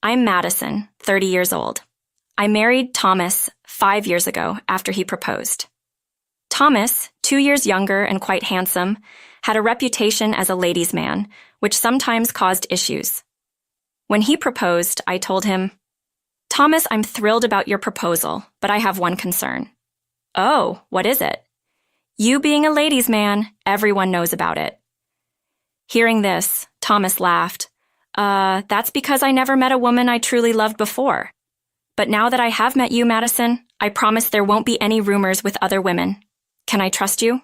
I'm Madison, 30 years old. I married Thomas 5 years ago after he proposed. Thomas, 2 years younger and quite handsome, had a reputation as a ladies' man, which sometimes caused issues. When he proposed, I told him, "Thomas, I'm thrilled about your proposal, but I have one concern." "Oh, what is it?" "You being a ladies' man, everyone knows about it." Hearing this, Thomas laughed. That's because I never met a woman I truly loved before. But now that I have met you, Madison, I promise there won't be any rumors with other women. Can I trust you?"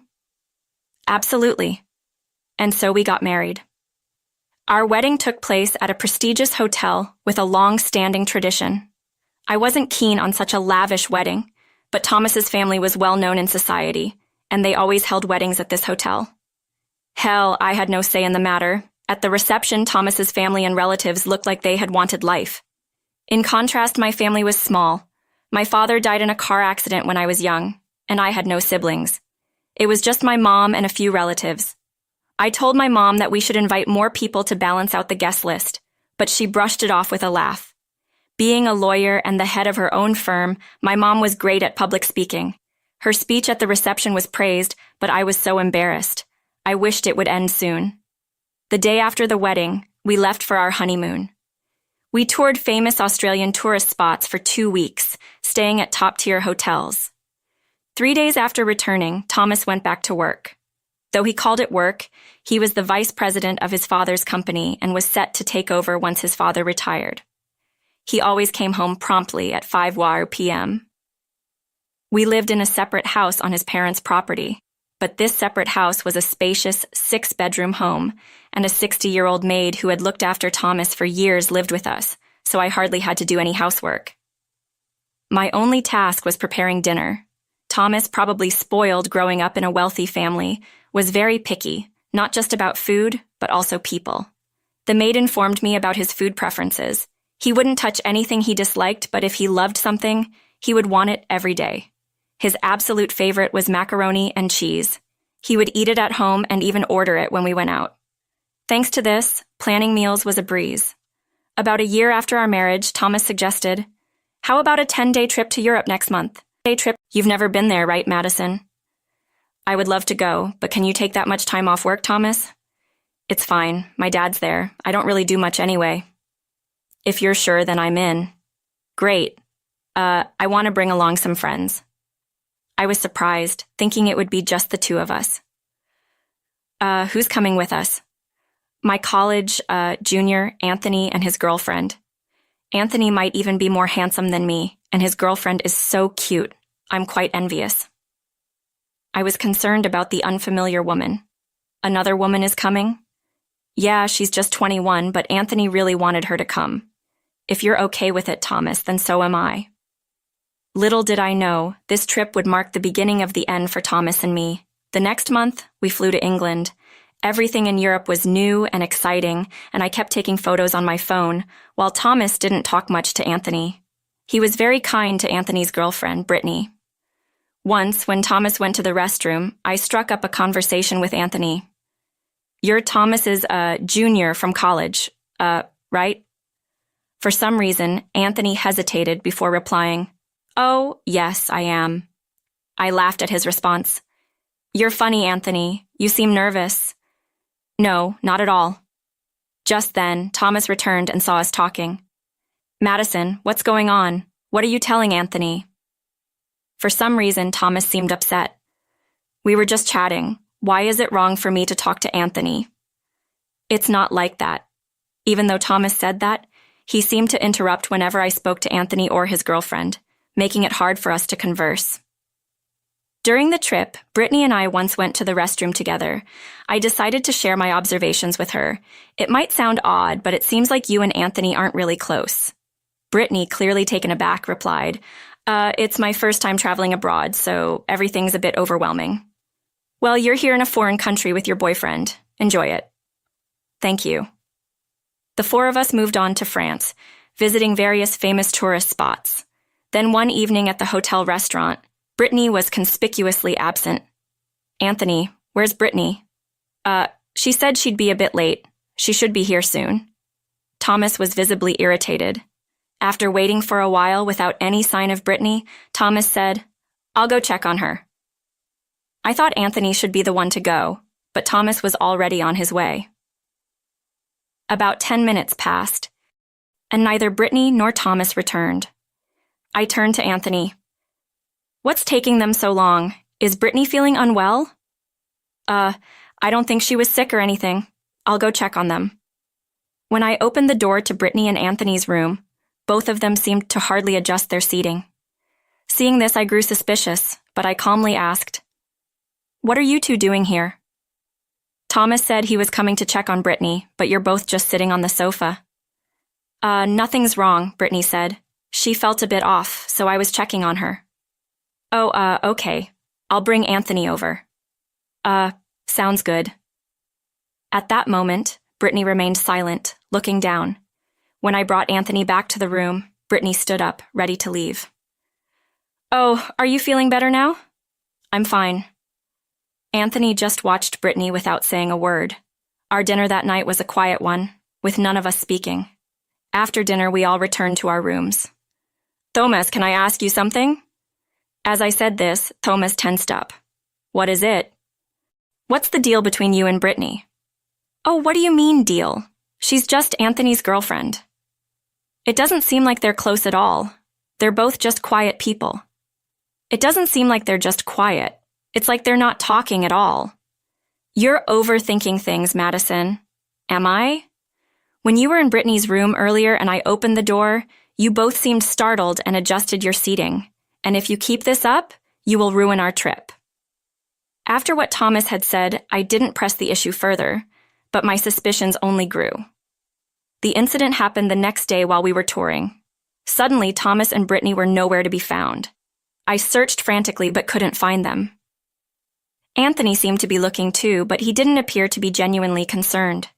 "Absolutely." And so we got married. Our wedding took place at a prestigious hotel with a long-standing tradition. I wasn't keen on such a lavish wedding, but Thomas's family was well known in society, and they always held weddings at this hotel. Hell, I had no say in the matter. At the reception, Thomas's family and relatives looked like they had wanted life. In contrast, my family was small. My father died in a car accident when I was young, and I had no siblings. It was just my mom and a few relatives. I told my mom that we should invite more people to balance out the guest list, but she brushed it off with a laugh. Being a lawyer and the head of her own firm, my mom was great at public speaking. Her speech at the reception was praised, but I was so embarrassed. I wished it would end soon. The day after the wedding, we left for our honeymoon. We toured famous Australian tourist spots for 2 weeks, staying at top-tier hotels. 3 days after returning, Thomas went back to work. Though he called it work, he was the vice president of his father's company and was set to take over once his father retired. He always came home promptly at 5 p.m. We lived in a separate house on his parents' property, but this separate house was a spacious 6-bedroom home, and a 60-year-old maid who had looked after Thomas for years lived with us, so I hardly had to do any housework. My only task was preparing dinner. Thomas, probably spoiled growing up in a wealthy family, was very picky, not just about food, but also people. The maid informed me about his food preferences. He wouldn't touch anything he disliked, but if he loved something, he would want it every day. His absolute favorite was macaroni and cheese. He would eat it at home and even order it when we went out. Thanks to this, planning meals was a breeze. About a year after our marriage, Thomas suggested, "How about a 10-day trip to Europe next month?" "Day trip? You've never been there, right, Madison?" "I would love to go, but can you take that much time off work, Thomas?" "It's fine. My dad's there. I don't really do much anyway." "If you're sure, then I'm in." "Great. I want to bring along some friends." I was surprised, thinking it would be just the two of us. Who's coming with us?" "My college junior, Anthony, and his girlfriend. Anthony might even be more handsome than me, and his girlfriend is so cute. I'm quite envious." I was concerned about the unfamiliar woman. "Another woman is coming?" "Yeah, she's just 21, but Anthony really wanted her to come. If you're okay with it, Thomas, then so am I." Little did I know, this trip would mark the beginning of the end for Thomas and me. The next month, we flew to England. Everything in Europe was new and exciting, and I kept taking photos on my phone, while Thomas didn't talk much to Anthony. He was very kind to Anthony's girlfriend, Brittany. Once, when Thomas went to the restroom, I struck up a conversation with Anthony. "You're Thomas's junior from college, right?" For some reason, Anthony hesitated before replying, "Oh, yes, I am." I laughed at his response. "You're funny, Anthony. You seem nervous." "No, not at all." Just then, Thomas returned and saw us talking. "Madison, what's going on? What are you telling Anthony?" For some reason, Thomas seemed upset. "We were just chatting. Why is it wrong for me to talk to Anthony?" "It's not like that." Even though Thomas said that, he seemed to interrupt whenever I spoke to Anthony or his girlfriend, making it hard for us to converse. During the trip, Brittany and I once went to the restroom together. I decided to share my observations with her. "It might sound odd, but it seems like you and Anthony aren't really close." Brittany, clearly taken aback, replied, It's my first time traveling abroad, so everything's a bit overwhelming." "Well, you're here in a foreign country with your boyfriend. Enjoy it." "Thank you." The four of us moved on to France, visiting various famous tourist spots. Then one evening at the hotel restaurant, Brittany was conspicuously absent. "Anthony, where's Brittany?" She said she'd be a bit late. She should be here soon." Thomas was visibly irritated. After waiting for a while without any sign of Brittany, Thomas said, "I'll go check on her." I thought Anthony should be the one to go, but Thomas was already on his way. About 10 minutes passed, and neither Brittany nor Thomas returned. I turned to Anthony. "What's taking them so long? Is Brittany feeling unwell?" I don't think she was sick or anything. I'll go check on them." When I opened the door to Brittany and Anthony's room, both of them seemed to hardly adjust their seating. Seeing this, I grew suspicious, but I calmly asked, "What are you two doing here?" Thomas said he was coming to check on Brittany, but you're both just sitting on the sofa. Nothing's wrong," Brittany said. "She felt a bit off, so I was checking on her." "Oh, okay. I'll bring Anthony over." Sounds good." At that moment, Brittany remained silent, looking down. When I brought Anthony back to the room, Brittany stood up, ready to leave. "Oh, are you feeling better now?" "I'm fine." Anthony just watched Brittany without saying a word. Our dinner that night was a quiet one, with none of us speaking. After dinner, we all returned to our rooms. "Thomas, can I ask you something?" As I said this, Thomas tensed up. "What is it?" "What's the deal between you and Brittany?" "Oh, what do you mean, deal? She's just Anthony's girlfriend." "It doesn't seem like they're close at all. They're both just quiet people." "It doesn't seem like they're just quiet. It's like they're not talking at all." "You're overthinking things, Madison." "Am I?" "When you were in Brittany's room earlier and I opened the door, you both seemed startled and adjusted your seating. And if you keep this up, you will ruin our trip." After what Thomas had said, I didn't press the issue further, but my suspicions only grew. The incident happened the next day while we were touring. Suddenly, Thomas and Brittany were nowhere to be found. I searched frantically but couldn't find them. Anthony seemed to be looking too, but he didn't appear to be genuinely concerned.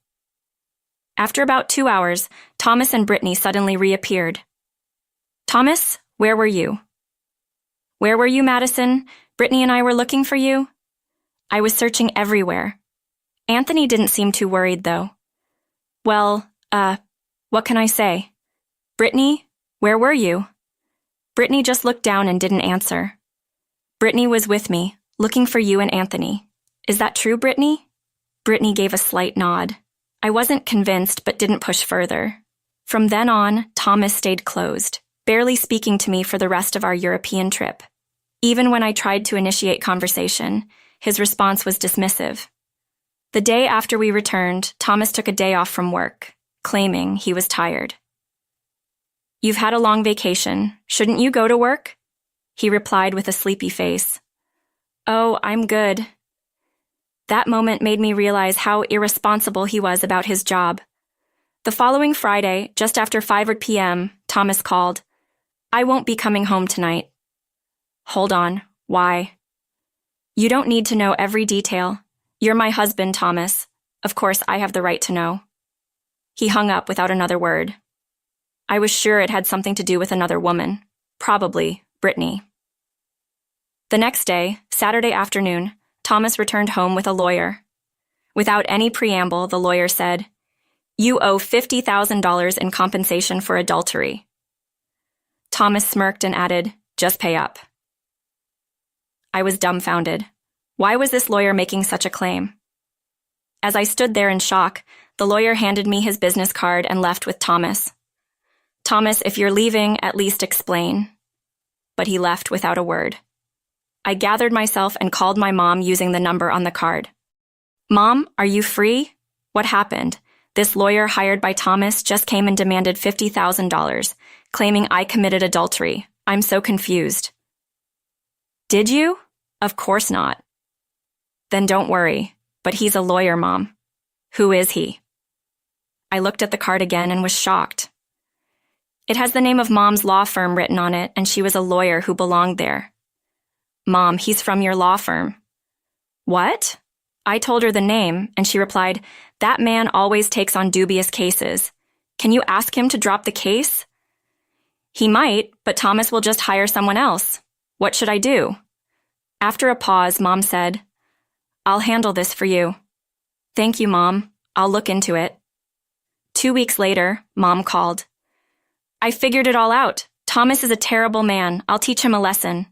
After about 2 hours, Thomas and Brittany suddenly reappeared. "Thomas, where were you?" "Where were you, Madison? Brittany and I were looking for you." "I was searching everywhere." Anthony didn't seem too worried, though. "Well, what can I say? Brittany, where were you?" Brittany just looked down and didn't answer. "Brittany was with me, looking for you and Anthony. Is that true, Brittany?" Brittany gave a slight nod. I wasn't convinced, but didn't push further. From then on, Thomas stayed closed, barely speaking to me for the rest of our European trip. Even when I tried to initiate conversation, his response was dismissive. The day after we returned, Thomas took a day off from work, claiming he was tired. "You've had a long vacation. Shouldn't you go to work?" He replied with a sleepy face. "Oh, I'm good." That moment made me realize how irresponsible he was about his job. The following Friday, just after 5 p.m., Thomas called. "I won't be coming home tonight." "Hold on. Why?" "You don't need to know every detail. You're my husband, Thomas. Of course, I have the right to know." He hung up without another word. I was sure it had something to do with another woman, probably Brittany. The next day, Saturday afternoon, Thomas returned home with a lawyer. Without any preamble, the lawyer said, "You owe $50,000 in compensation for adultery." Thomas smirked and added, "Just pay up." I was dumbfounded. Why was this lawyer making such a claim? As I stood there in shock, the lawyer handed me his business card and left with Thomas. "Thomas, if you're leaving, at least explain." But he left without a word. I gathered myself and called my mom using the number on the card. "Mom, are you free? What happened? This lawyer hired by Thomas just came and demanded $50,000, claiming I committed adultery. I'm so confused." "Did you? Of course not." "Then don't worry, but he's a lawyer, Mom." "Who is he?" I looked at the card again and was shocked. It has the name of Mom's law firm written on it, and she was a lawyer who belonged there. "Mom, he's from your law firm." "What?" I told her the name, and she replied, "That man always takes on dubious cases. Can you ask him to drop the case?" "He might, but Thomas will just hire someone else. What should I do?" After a pause, Mom said, "I'll handle this for you." "Thank you, Mom. I'll look into it." 2 weeks later, Mom called. I figured it all out. Thomas is a terrible man. I'll teach him a lesson.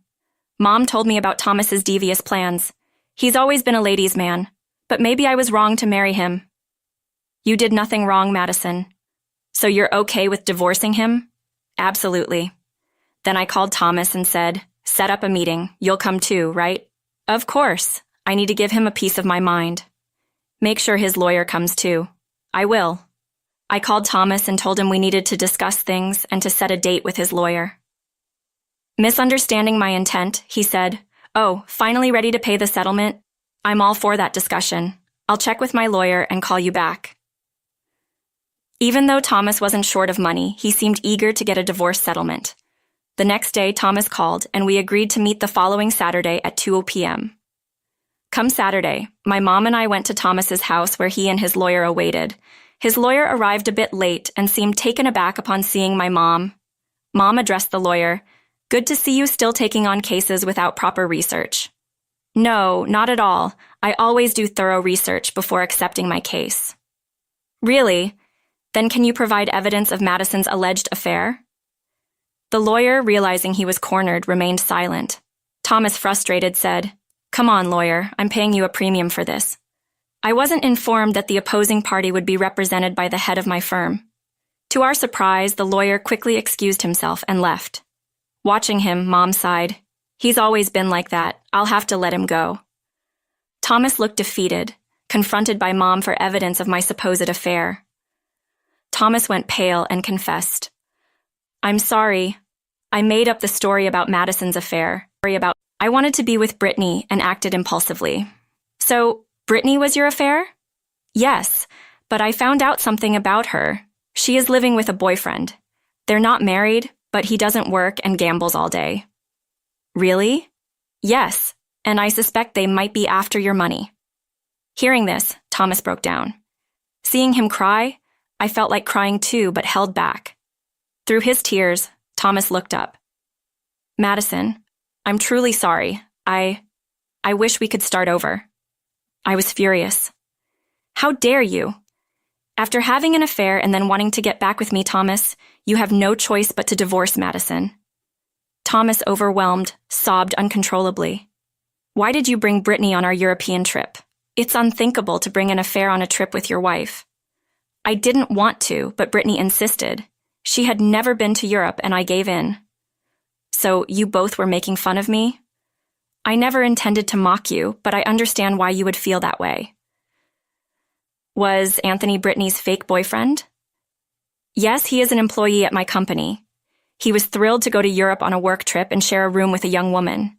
Mom told me about Thomas's devious plans. He's always been a ladies' man, but maybe I was wrong to marry him. You did nothing wrong, Madison. So you're okay with divorcing him? Absolutely. Then I called Thomas and said, set up a meeting. You'll come too, right? Of course. I need to give him a piece of my mind. Make sure his lawyer comes too. I will. I called Thomas and told him we needed to discuss things and to set a date with his lawyer. Misunderstanding my intent, he said, "Oh, finally ready to pay the settlement? I'm all for that discussion. I'll check with my lawyer and call you back." Even though Thomas wasn't short of money, he seemed eager to get a divorce settlement. The next day, Thomas called, and we agreed to meet the following Saturday at 2 p.m. Come Saturday, my mom and I went to Thomas's house where he and his lawyer awaited. His lawyer arrived a bit late and seemed taken aback upon seeing my mom. Mom addressed the lawyer, "Good to see you still taking on cases without proper research." "No, not at all. I always do thorough research before accepting my case." "Really? Then can you provide evidence of Madison's alleged affair?" The lawyer, realizing he was cornered, remained silent. Thomas, frustrated, said, "Come on, lawyer, I'm paying you a premium for this." I wasn't informed that the opposing party would be represented by the head of my firm. To our surprise, the lawyer quickly excused himself and left. Watching him, Mom sighed. "He's always been like that. I'll have to let him go." Thomas looked defeated, confronted by Mom for evidence of my supposed affair. Thomas went pale and confessed, "I'm sorry. I made up the story about Madison's affair. I wanted to be with Brittany and acted impulsively." "So, Brittany was your affair?" "Yes, but I found out something about her. She is living with a boyfriend. They're not married, but he doesn't work and gambles all day." "Really?" "Yes, and I suspect they might be after your money." Hearing this, Thomas broke down. Seeing him cry, I felt like crying too, but held back. Through his tears, Thomas looked up. "Madison, I'm truly sorry. I wish we could start over." I was furious. "How dare you? After having an affair and then wanting to get back with me, Thomas, you have no choice but to divorce Madison." Thomas, overwhelmed, sobbed uncontrollably. "Why did you bring Brittany on our European trip? It's unthinkable to bring an affair on a trip with your wife." "I didn't want to, but Brittany insisted. She had never been to Europe and I gave in." "So you both were making fun of me?" "I never intended to mock you, but I understand why you would feel that way." "Was Anthony Brittany's fake boyfriend?" "Yes, he is an employee at my company. He was thrilled to go to Europe on a work trip and share a room with a young woman."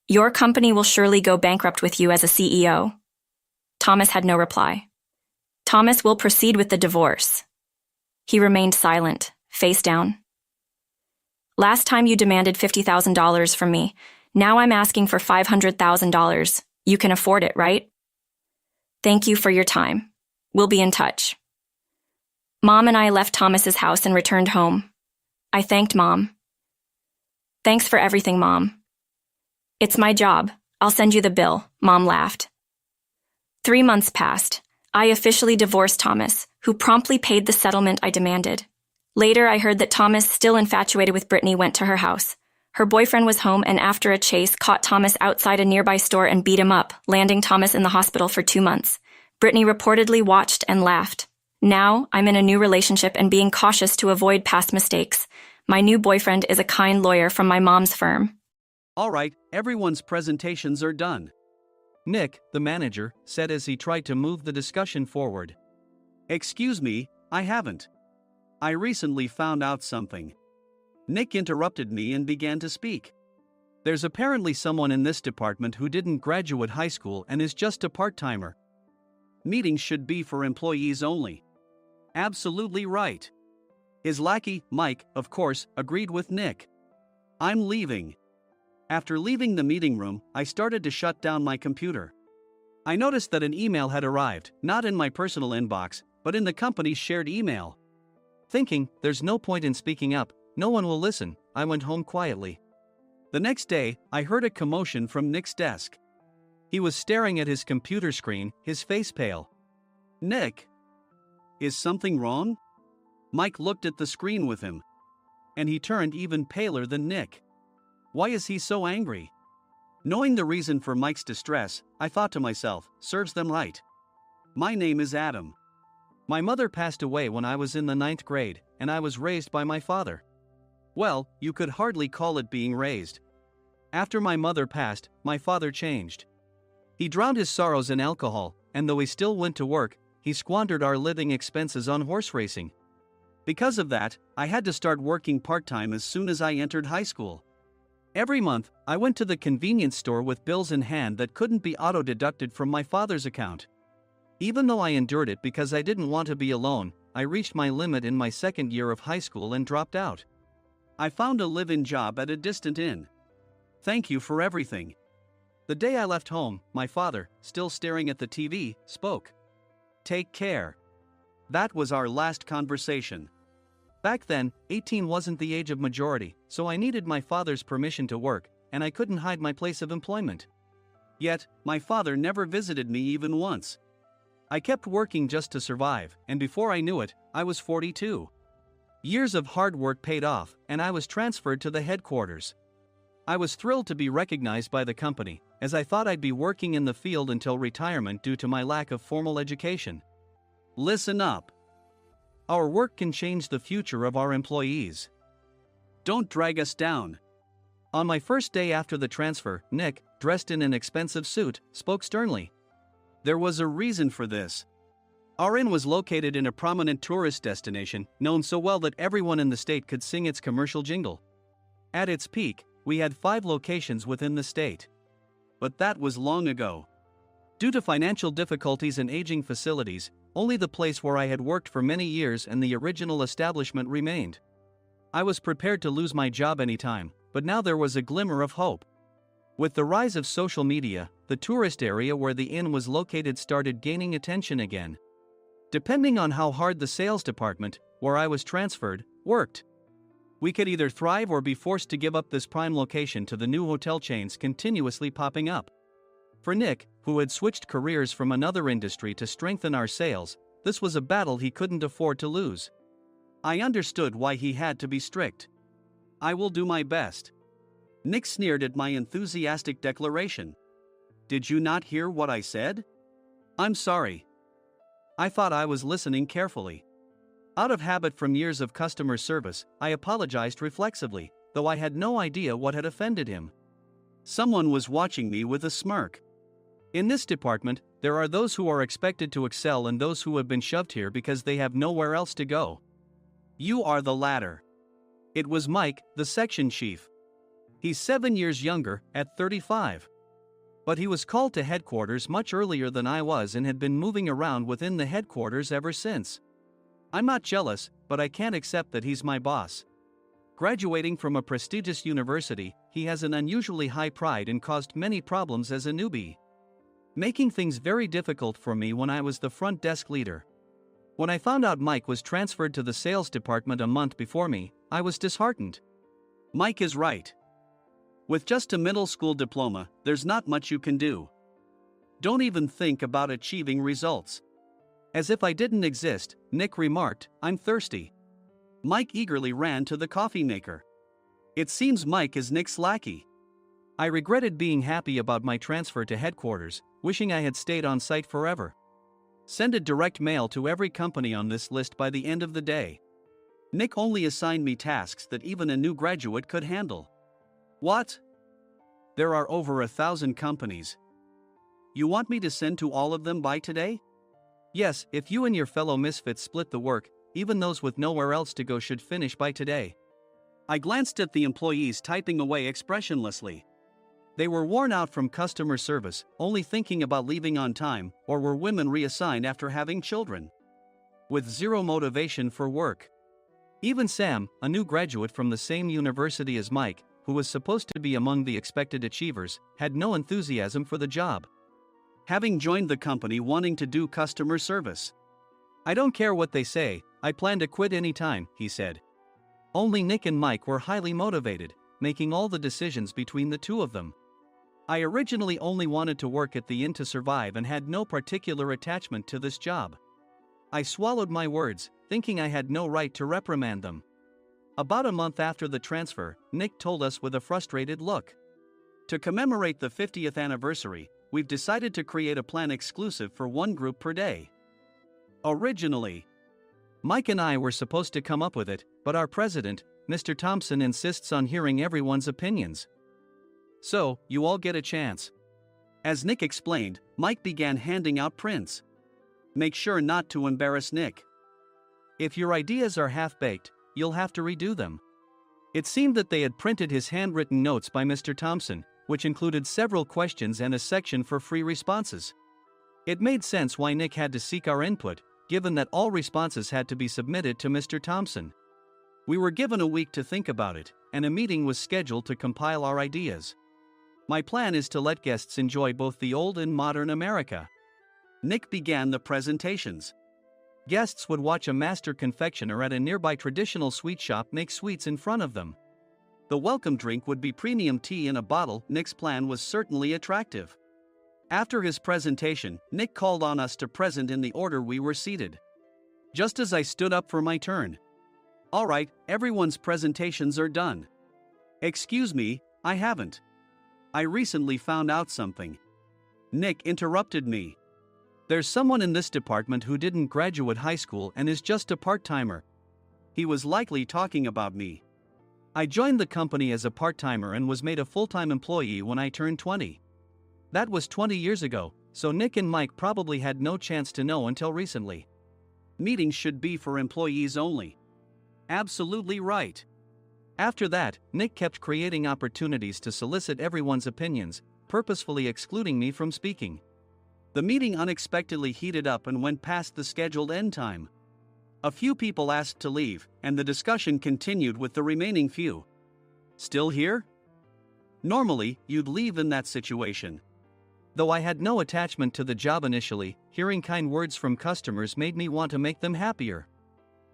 "Your company will surely go bankrupt with you as a CEO." Thomas had no reply. "Thomas will proceed with the divorce." He remained silent, face down. "Last time you demanded $50,000 from me. Now I'm asking for $500,000. You can afford it, right?" "Thank you for your time. We'll be in touch." Mom and I left Thomas's house and returned home. I thanked Mom. "Thanks for everything, Mom." "It's my job. I'll send you the bill," Mom laughed. 3 months passed. I officially divorced Thomas, who promptly paid the settlement I demanded. Later, I heard that Thomas, still infatuated with Brittany, went to her house. Her boyfriend was home and after a chase, caught Thomas outside a nearby store and beat him up, landing Thomas in the hospital for 2 months. Brittany reportedly watched and laughed. Now, I'm in a new relationship and being cautious to avoid past mistakes. My new boyfriend is a kind lawyer from my mom's firm. All right, everyone's presentations are done. Nick, the manager, said as he tried to move the discussion forward. "Excuse me, I haven't. I recently found out something." Nick interrupted me and began to speak. "There's apparently someone in this department who didn't graduate high school and is just a part-timer. Meetings should be for employees only." Absolutely right. His lackey, Mike, of course, agreed with Nick. "I'm leaving." After leaving the meeting room, I started to shut down my computer. I noticed that an email had arrived, not in my personal inbox, but in the company's shared email. Thinking, there's no point in speaking up, no one will listen, I went home quietly. The next day, I heard a commotion from Nick's desk. He was staring at his computer screen, his face pale. "Nick, Is something wrong? Mike looked at the screen with him. And he turned even paler than Nick. Why is he so angry? Knowing the reason for Mike's distress, I thought to myself, serves them right. My name is Adam. My mother passed away when I was in the 9th grade, and I was raised by my father. Well, you could hardly call it being raised. After my mother passed, my father changed. He drowned his sorrows in alcohol, and though he still went to work, he squandered our living expenses on horse racing. Because of that, I had to start working part-time as soon as I entered high school. Every month, I went to the convenience store with bills in hand that couldn't be auto-deducted from my father's account. Even though I endured it because I didn't want to be alone, I reached my limit in my 2nd year of high school and dropped out. I found a live-in job at a distant inn. Thank you for everything. The day I left home, my father, still staring at the TV, spoke. Take care. That was our last conversation. Back then, 18 wasn't the age of majority, so I needed my father's permission to work, and I couldn't hide my place of employment. Yet, my father never visited me even once. I kept working just to survive, and before I knew it, I was 42. Years of hard work paid off, and I was transferred to the headquarters. I was thrilled to be recognized by the company, as I thought I'd be working in the field until retirement due to my lack of formal education. Listen up. Our work can change the future of our employees. Don't drag us down. On my first day after the transfer, Nick, dressed in an expensive suit, spoke sternly. There was a reason for this. Our inn was located in a prominent tourist destination, known so well that everyone in the state could sing its commercial jingle. At its peak, we had 5 locations within the state. But that was long ago. Due to financial difficulties and aging facilities, only the place where I had worked for many years and the original establishment remained. I was prepared to lose my job anytime, but now there was a glimmer of hope. With the rise of social media, the tourist area where the inn was located started gaining attention again. Depending on how hard the sales department, where I was transferred, worked, we could either thrive or be forced to give up this prime location to the new hotel chains continuously popping up. For Nick, who had switched careers from another industry to strengthen our sales, this was a battle he couldn't afford to lose. I understood why he had to be strict. I will do my best. Nick sneered at my enthusiastic declaration. Did you not hear what I said? I'm sorry. I thought I was listening carefully. Out of habit from years of customer service, I apologized reflexively, though I had no idea what had offended him. Someone was watching me with a smirk. In this department, there are those who are expected to excel and those who have been shoved here because they have nowhere else to go. You are the latter. It was Mike, the section chief. He's 7 years younger, at 35. But he was called to headquarters much earlier than I was and had been moving around within the headquarters ever since. I'm not jealous, but I can't accept that he's my boss. Graduating from a prestigious university, he has an unusually high pride and caused many problems as a newbie, making things very difficult for me when I was the front desk leader. When I found out Mike was transferred to the sales department a month before me, I was disheartened. Mike is right. With just a middle school diploma, there's not much you can do. Don't even think about achieving results. As if I didn't exist, Nick remarked, I'm thirsty. Mike eagerly ran to the coffee maker. It seems Mike is Nick's lackey. I regretted being happy about my transfer to headquarters, wishing I had stayed on site forever. Send a direct mail to every company on this list by the end of the day. Nick only assigned me tasks that even a new graduate could handle. What? There are over 1,000 companies. You want me to send to all of them by today? Yes, if you and your fellow misfits split the work, even those with nowhere else to go should finish by today. I glanced at the employees typing away expressionlessly. They were worn out from customer service, only thinking about leaving on time, or were women reassigned after having children, with zero motivation for work. Even Sam, a new graduate from the same university as Mike, who was supposed to be among the expected achievers, had no enthusiasm for the job, having joined the company wanting to do customer service. I don't care what they say, I plan to quit anytime, he said. Only Nick and Mike were highly motivated, making all the decisions between the two of them. I originally only wanted to work at the inn to survive and had no particular attachment to this job. I swallowed my words, thinking I had no right to reprimand them. About a month after the transfer, Nick told us with a frustrated look. To commemorate the 50th anniversary, we've decided to create a plan exclusive for one group per day. Originally, Mike and I were supposed to come up with it, but our president, Mr. Thompson, insists on hearing everyone's opinions. So, you all get a chance. As Nick explained, Mike began handing out prints. Make sure not to embarrass Nick. If your ideas are half-baked, you'll have to redo them. It seemed that they had printed his handwritten notes by Mr. Thompson, which included several questions and a section for free responses. It made sense why Nick had to seek our input, given that all responses had to be submitted to Mr. Thompson. We were given a week to think about it, and a meeting was scheduled to compile our ideas. My plan is to let guests enjoy both the old and modern America. Nick began the presentations. Guests would watch a master confectioner at a nearby traditional sweet shop make sweets in front of them. The welcome drink would be premium tea in a bottle. Nick's plan was certainly attractive. After his presentation, Nick called on us to present in the order we were seated. Just as I stood up for my turn. All right, everyone's presentations are done. Excuse me, I haven't. I recently found out something. Nick interrupted me. There's someone in this department who didn't graduate high school and is just a part-timer. He was likely talking about me. I joined the company as a part-timer and was made a full-time employee when I turned 20. That was 20 years ago, so Nick and Mike probably had no chance to know until recently. Meetings should be for employees only. Absolutely right. After that, Nick kept creating opportunities to solicit everyone's opinions, purposefully excluding me from speaking. The meeting unexpectedly heated up and went past the scheduled end time. A few people asked to leave, and the discussion continued with the remaining few. Still here? Normally, you'd leave in that situation. Though I had no attachment to the job initially, hearing kind words from customers made me want to make them happier.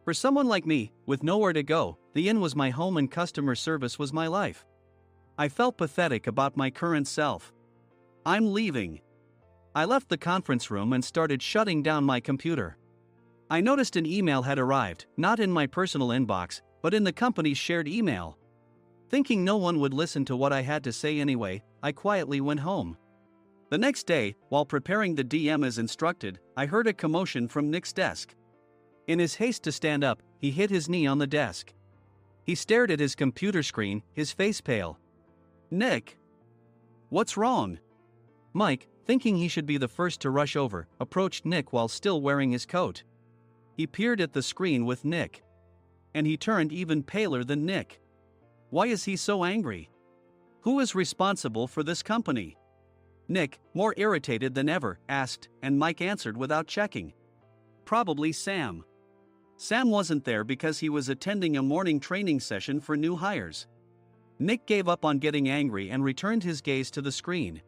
For someone like me, with nowhere to go, the inn was my home and customer service was my life. I felt pathetic about my current self. I'm leaving. I left the conference room and started shutting down my computer. I noticed an email had arrived, not in my personal inbox, but in the company's shared email. Thinking no one would listen to what I had to say anyway, I quietly went home. The next day, while preparing the DM as instructed, I heard a commotion from Nick's desk. In his haste to stand up, he hit his knee on the desk. He stared at his computer screen, his face pale. Nick! What's wrong? Mike, thinking he should be the first to rush over, approached Nick while still wearing his coat. He peered at the screen with Nick. And he turned even paler than Nick. Why is he so angry? Who is responsible for this company? Nick, more irritated than ever, asked, and Mike answered without checking. Probably Sam. Sam wasn't there because he was attending a morning training session for new hires. Nick gave up on getting angry and returned his gaze to the screen.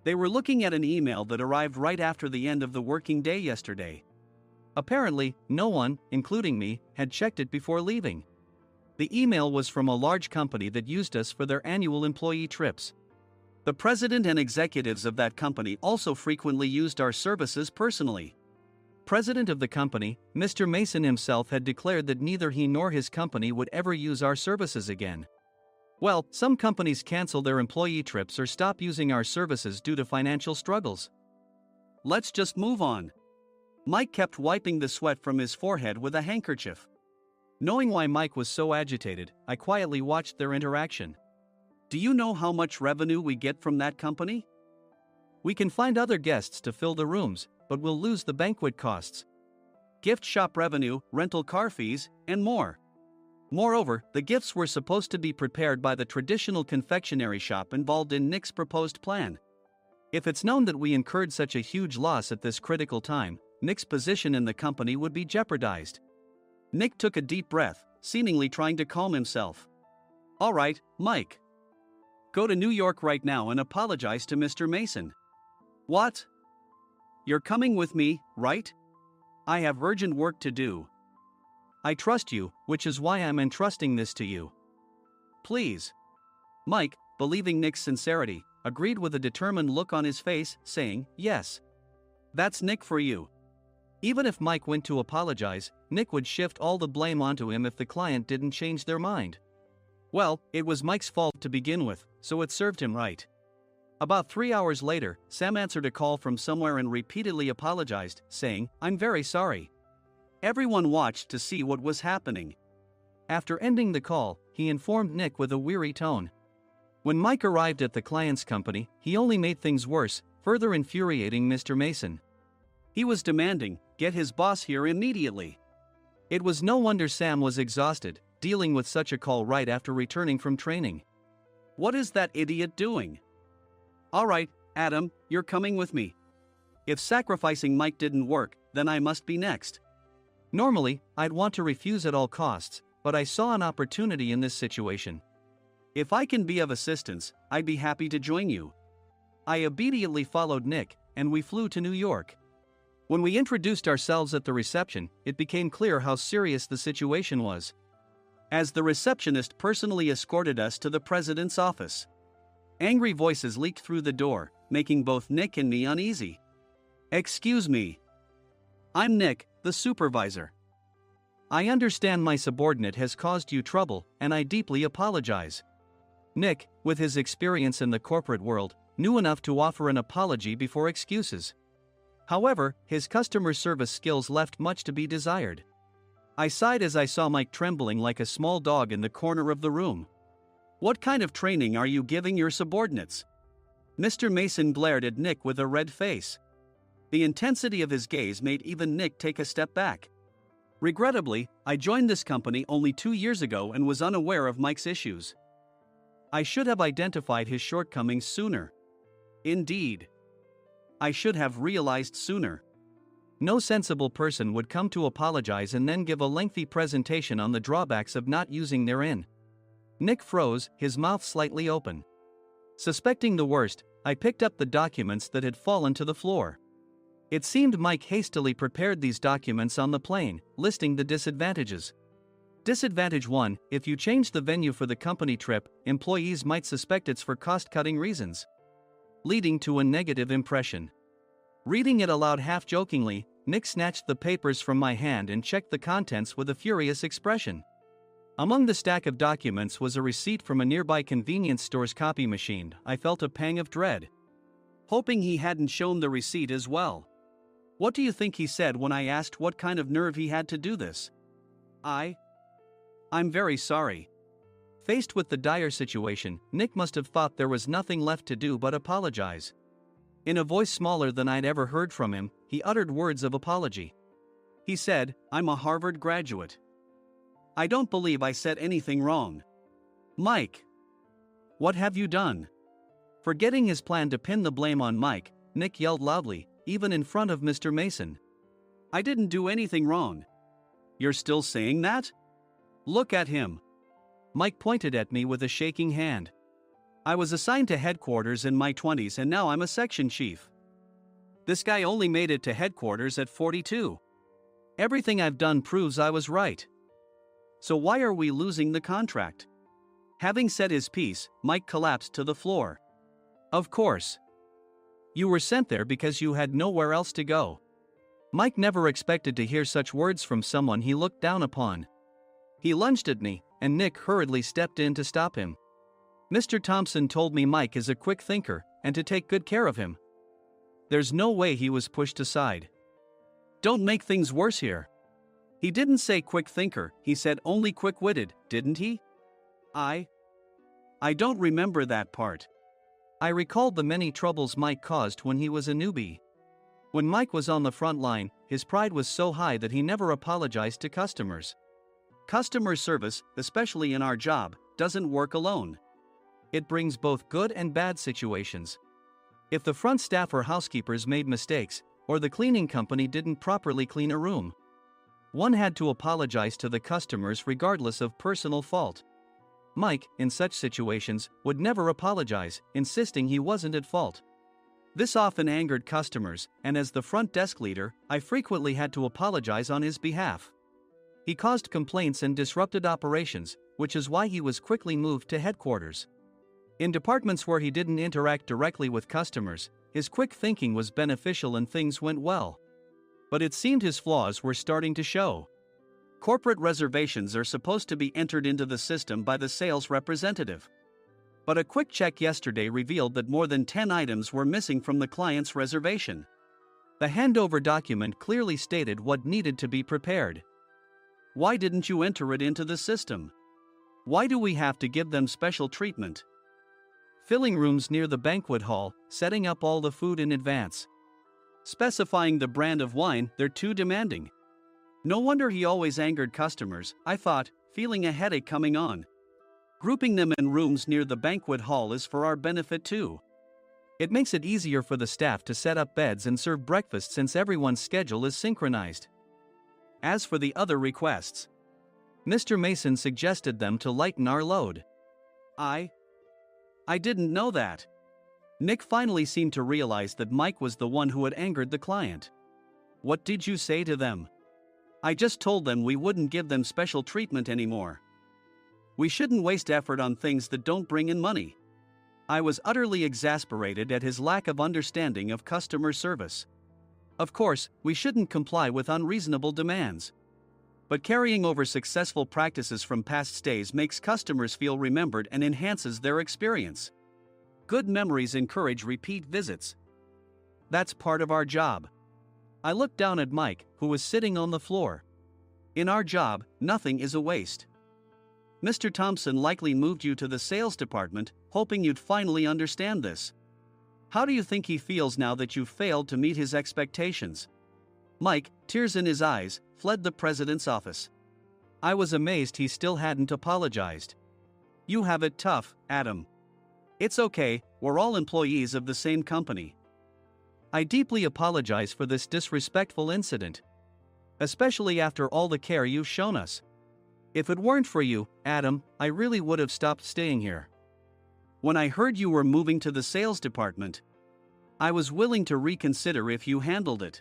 They were looking at an email that arrived right after the end of the working day yesterday. Apparently, no one, including me, had checked it before leaving. The email was from a large company that used us for their annual employee trips. The president and executives of that company also frequently used our services personally. President of the company, Mr. Mason himself, had declared that neither he nor his company would ever use our services again. Well, some companies cancel their employee trips or stop using our services due to financial struggles. Let's just move on. Mike kept wiping the sweat from his forehead with a handkerchief. Knowing why Mike was so agitated, I quietly watched their interaction. Do you know how much revenue we get from that company? We can find other guests to fill the rooms, but we'll lose the banquet costs, gift shop revenue, rental car fees, and more. Moreover, the gifts were supposed to be prepared by the traditional confectionery shop involved in Nick's proposed plan. If it's known that we incurred such a huge loss at this critical time, Nick's position in the company would be jeopardized. Nick took a deep breath, seemingly trying to calm himself. All right, Mike. Go to New York right now and apologize to Mr. Mason. What? You're coming with me, right? I have urgent work to do. I trust you, which is why I'm entrusting this to you. Please. Mike, believing Nick's sincerity, agreed with a determined look on his face, saying, yes. That's Nick for you. Even if Mike went to apologize, Nick would shift all the blame onto him if the client didn't change their mind. Well, it was Mike's fault to begin with, so it served him right. About 3 hours later, Sam answered a call from somewhere and repeatedly apologized, saying, "I'm very sorry." Everyone watched to see what was happening. After ending the call, he informed Nick with a weary tone. When Mike arrived at the client's company, he only made things worse, further infuriating Mr. Mason. He was demanding, "Get his boss here immediately." It was no wonder Sam was exhausted, dealing with such a call right after returning from training. "What is that idiot doing?" "All right, Adam, you're coming with me. If sacrificing Mike didn't work, then I must be next." Normally, I'd want to refuse at all costs, but I saw an opportunity in this situation. "If I can be of assistance, I'd be happy to join you." I obediently followed Nick, and we flew to New York. When we introduced ourselves at the reception, it became clear how serious the situation was, as the receptionist personally escorted us to the president's office. Angry voices leaked through the door, making both Nick and me uneasy. "Excuse me. I'm Nick, the supervisor. I understand my subordinate has caused you trouble, and I deeply apologize." Nick, with his experience in the corporate world, knew enough to offer an apology before excuses. However, his customer service skills left much to be desired. I sighed as I saw Mike trembling like a small dog in the corner of the room. "What kind of training are you giving your subordinates?" Mr. Mason glared at Nick with a red face. The intensity of his gaze made even Nick take a step back. Regrettably, I joined this company only 2 years ago and was unaware of Mike's issues. I should have identified his shortcomings sooner. Indeed, I should have realized sooner. No sensible person would come to apologize and then give a lengthy presentation on the drawbacks of not using their in. Nick froze, his mouth slightly open. Suspecting the worst, I picked up the documents that had fallen to the floor. It seemed Mike hastily prepared these documents on the plane, listing the disadvantages. Disadvantage 1: if you change the venue for the company trip, employees might suspect it's for cost-cutting reasons, leading to a negative impression. Reading it aloud half-jokingly, Nick snatched the papers from my hand and checked the contents with a furious expression. Among the stack of documents was a receipt from a nearby convenience store's copy machine. I felt a pang of dread, hoping he hadn't shown the receipt as well. What do you think he said when I asked what kind of nerve he had to do this? "I'm very sorry." Faced with the dire situation, Nick must have thought there was nothing left to do but apologize. In a voice smaller than I'd ever heard from him, he uttered words of apology. He said, "I'm a Harvard graduate. I don't believe I said anything wrong." "Mike, what have you done?" Forgetting his plan to pin the blame on Mike, Nick yelled loudly, even in front of Mr. Mason. "I didn't do anything wrong." "You're still saying that? Look at him." Mike pointed at me with a shaking hand. "I was assigned to headquarters in my 20s and now I'm a section chief. This guy only made it to headquarters at 42. Everything I've done proves I was right. So why are we losing the contract?" Having said his piece, Mike collapsed to the floor. "Of course. You were sent there because you had nowhere else to go." Mike never expected to hear such words from someone he looked down upon. He lunged at me, and Nick hurriedly stepped in to stop him. "Mr. Thompson told me Mike is a quick thinker, and to take good care of him." There's no way he was pushed aside. "Don't make things worse here. He didn't say quick thinker, he said only quick-witted, didn't he?" I don't remember that part." I recalled the many troubles Mike caused when he was a newbie. When Mike was on the front line, his pride was so high that he never apologized to customers. Customer service, especially in our job, doesn't work alone. It brings both good and bad situations. If the front staff or housekeepers made mistakes, or the cleaning company didn't properly clean a room, one had to apologize to the customers regardless of personal fault. Mike, in such situations, would never apologize, insisting he wasn't at fault. This often angered customers, and as the front desk leader, I frequently had to apologize on his behalf. He caused complaints and disrupted operations, which is why he was quickly moved to headquarters. In departments where he didn't interact directly with customers, his quick thinking was beneficial and things went well. But it seemed his flaws were starting to show. Corporate reservations are supposed to be entered into the system by the sales representative. But a quick check yesterday revealed that more than 10 items were missing from the client's reservation. The handover document clearly stated what needed to be prepared. Why didn't you enter it into the system? Why do we have to give them special treatment? Filling rooms near the banquet hall, setting up all the food in advance. Specifying the brand of wine, they're too demanding. No wonder he always angered customers, I thought, feeling a headache coming on. Grouping them in rooms near the banquet hall is for our benefit too. It makes it easier for the staff to set up beds and serve breakfast since everyone's schedule is synchronized. As for the other requests, Mr. Mason suggested them to lighten our load. I didn't know that. Nick finally seemed to realize that Mike was the one who had angered the client. What did you say to them? I just told them we wouldn't give them special treatment anymore. We shouldn't waste effort on things that don't bring in money. I was utterly exasperated at his lack of understanding of customer service. Of course, we shouldn't comply with unreasonable demands. But carrying over successful practices from past stays makes customers feel remembered and enhances their experience. Good memories encourage repeat visits. That's part of our job. I looked down at Mike, who was sitting on the floor. In our job, nothing is a waste. Mr. Thompson likely moved you to the sales department, hoping you'd finally understand this. How do you think he feels now that you failed to meet his expectations? Mike, tears in his eyes, fled the president's office. I was amazed he still hadn't apologized. You have it tough, Adam. It's okay, we're all employees of the same company. I deeply apologize for this disrespectful incident. Especially after all the care you've shown us. If it weren't for you, Adam, I really would have stopped staying here. When I heard you were moving to the sales department, I was willing to reconsider if you handled it.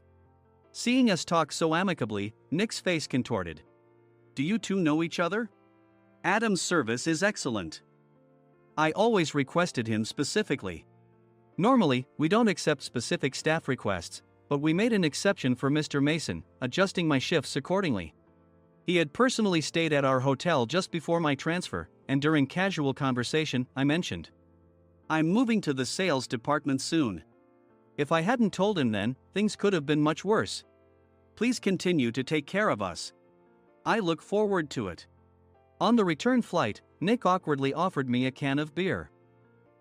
Seeing us talk so amicably, Nick's face contorted. Do you two know each other? Adam's service is excellent. I always requested him specifically. Normally, we don't accept specific staff requests, but we made an exception for Mr. Mason, adjusting my shifts accordingly. He had personally stayed at our hotel just before my transfer, and during casual conversation, I mentioned, I'm moving to the sales department soon. If I hadn't told him then, things could have been much worse. Please continue to take care of us. I look forward to it. On the return flight, Nick awkwardly offered me a can of beer.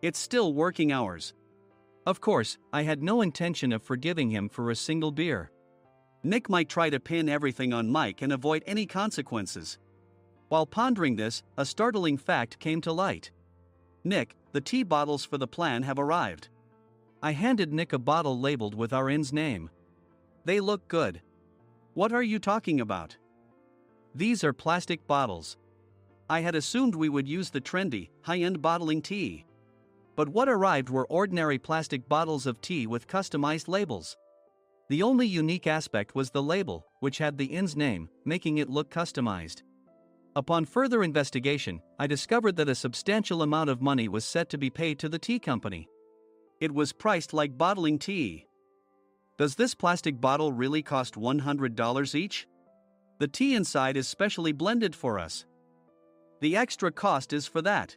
It's still working hours. Of course, I had no intention of forgiving him for a single beer. Nick might try to pin everything on Mike and avoid any consequences. While pondering this, a startling fact came to light. Nick, the tea bottles for the plan have arrived. I handed Nick a bottle labeled with our inn's name. They look good. What are you talking about? These are plastic bottles. I had assumed we would use the trendy, high-end bottling tea. But what arrived were ordinary plastic bottles of tea with customized labels. The only unique aspect was the label, which had the inn's name, making it look customized. Upon further investigation, I discovered that a substantial amount of money was set to be paid to the tea company. It was priced like bottling tea. Does this plastic bottle really cost $100 each? The tea inside is specially blended for us. The extra cost is for that.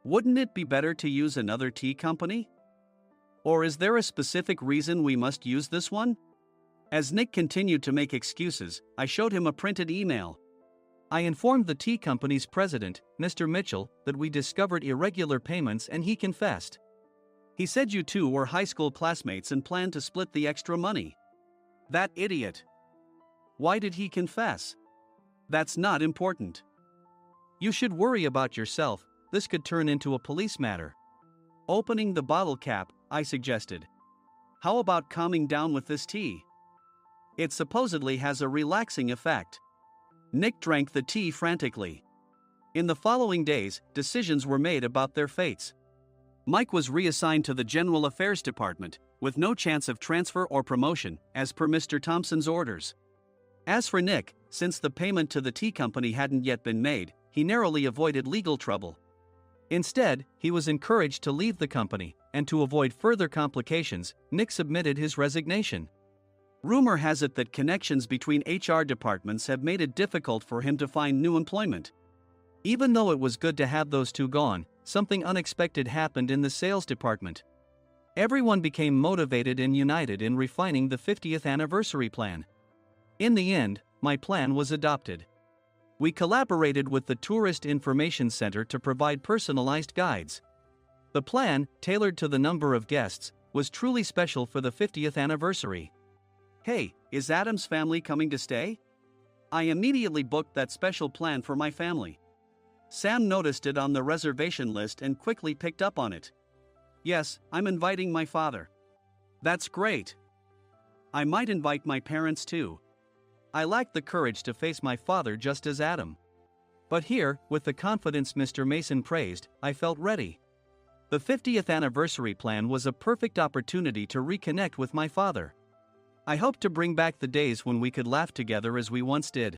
Wouldn't it be better to use another tea company? Or is there a specific reason we must use this one? As Nick continued to make excuses, I showed him a printed email. I informed the tea company's president, Mr. Mitchell, that we discovered irregular payments and he confessed. He said you two were high school classmates and planned to split the extra money. That idiot. Why did he confess? That's not important. You should worry about yourself, this could turn into a police matter. Opening the bottle cap, I suggested. How about calming down with this tea? It supposedly has a relaxing effect. Nick drank the tea frantically. In the following days, decisions were made about their fates. Mike was reassigned to the General Affairs Department, with no chance of transfer or promotion, as per Mr. Thompson's orders. As for Nick, since the payment to the tea company hadn't yet been made, he narrowly avoided legal trouble. Instead, he was encouraged to leave the company, and to avoid further complications, Nick submitted his resignation. Rumor has it that connections between HR departments have made it difficult for him to find new employment. Even though it was good to have those two gone, something unexpected happened in the sales department. Everyone became motivated and united in refining the 50th anniversary plan. In the end, my plan was adopted. We collaborated with the Tourist Information Center to provide personalized guides. The plan, tailored to the number of guests, was truly special for the 50th anniversary. Hey, is Adam's family coming to stay? I immediately booked that special plan for my family. Sam noticed it on the reservation list and quickly picked up on it. Yes, I'm inviting my father. That's great. I might invite my parents too. I lacked the courage to face my father just as Adam. But here, with the confidence Mr. Mason praised, I felt ready. The 50th anniversary plan was a perfect opportunity to reconnect with my father. I hope to bring back the days when we could laugh together as we once did.